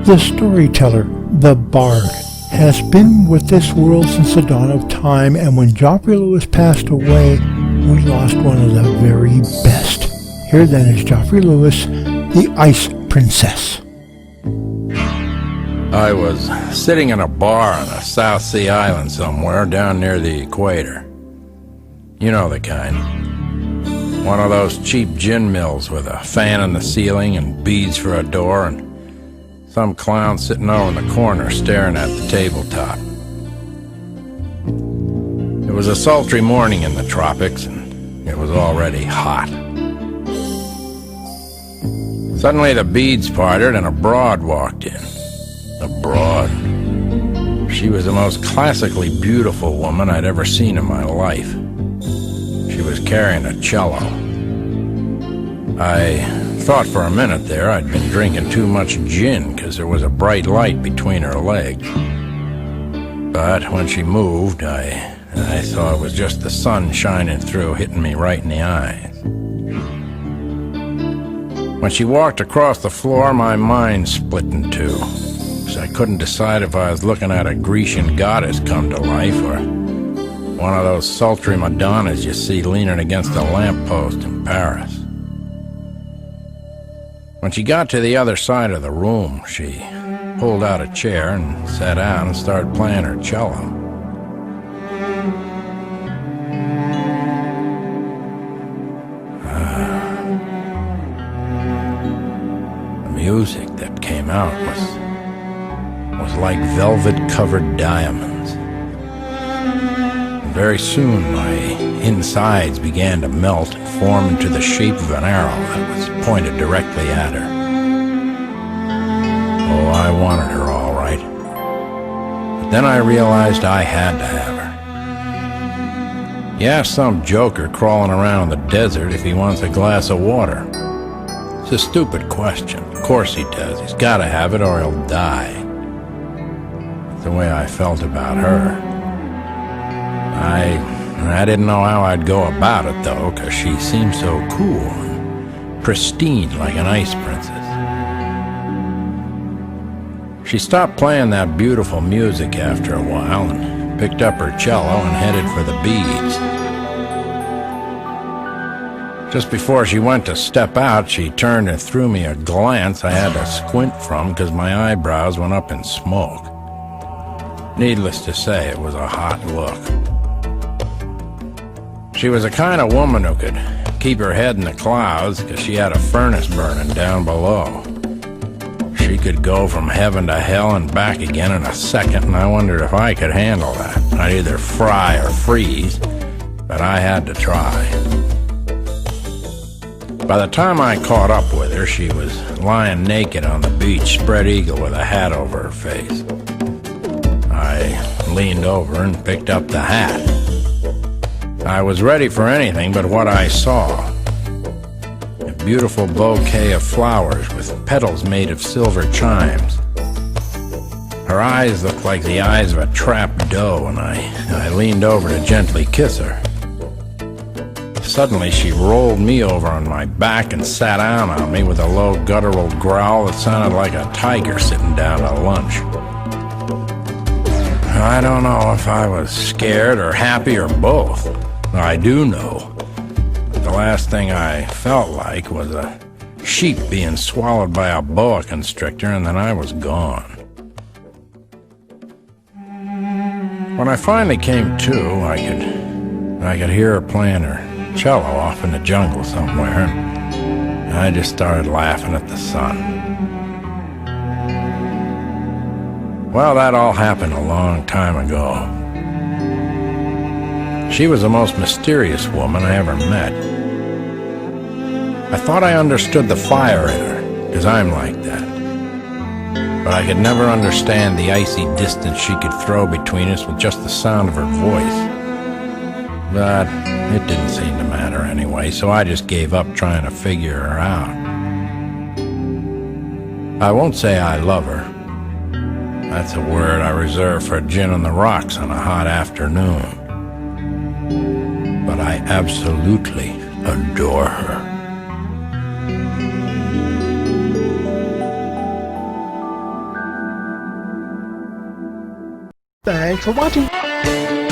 The storyteller, the bard, has been with this world since the dawn of time, and when Geoffrey Lewis passed away, we lost one of the very best. Here then is Geoffrey Lewis, the Ice Princess. I was sitting in a bar on a South Sea island somewhere down near the equator. You know the kind. One of those cheap gin mills with a fan in the ceiling and beads for a door and some clown sitting over in the corner staring at the tabletop. It was a sultry morning in the tropics, and it was already hot. Suddenly the beads parted and a broad walked in. A broad. She was the most classically beautiful woman I'd ever seen in my life. She was carrying a cello. I thought for a minute there I'd been drinking too much gin because there was a bright light between her legs. But when she moved, I saw it was just the sun shining through, hitting me right in the eyes. When she walked across the floor, my mind split in two. I couldn't decide if I was looking at a Grecian goddess come to life or one of those sultry Madonnas you see leaning against a lamppost in Paris. When she got to the other side of the room, she pulled out a chair and sat down and started playing her cello. The music that came out was like velvet-covered diamonds. Very soon, my insides began to melt and form into the shape of an arrow that was pointed directly at her. Oh, I wanted her all right. But then I realized I had to have her. You ask some joker crawling around the desert if he wants a glass of water. It's a stupid question. Of course he does. He's got to have it or he'll die. That's the way I felt about her. I didn't know how I'd go about it, though, because she seemed so cool and pristine like an ice princess. She stopped playing that beautiful music after a while and picked up her cello and headed for the beads. Just before she went to step out, she turned and threw me a glance I had to squint from because my eyebrows went up in smoke. Needless to say, it was a hot look. She was the kind of woman who could keep her head in the clouds because she had a furnace burning down below. She could go from heaven to hell and back again in a second, and I wondered if I could handle that. I'd either fry or freeze, but I had to try. By the time I caught up with her, she was lying naked on the beach, spread eagle with a hat over her face. I leaned over and picked up the hat. I was ready for anything but what I saw. A beautiful bouquet of flowers with petals made of silver chimes. Her eyes looked like the eyes of a trapped doe, and I leaned over to gently kiss her. Suddenly she rolled me over on my back and sat down on me with a low guttural growl that sounded like a tiger sitting down to lunch. I don't know if I was scared or happy or both. I do know that the last thing I felt like was a sheep being swallowed by a boa constrictor, and then I was gone. When I finally came to, I could hear her playing her cello off in the jungle somewhere, and I just started laughing at the sun. Well, that all happened a long time ago. She was the most mysterious woman I ever met. I thought I understood the fire in her, because I'm like that. But I could never understand the icy distance she could throw between us with just the sound of her voice. But it didn't seem to matter anyway, so I just gave up trying to figure her out. I won't say I love her. That's a word I reserve for gin on the rocks on a hot afternoon. But I absolutely adore her. Thanks for watching.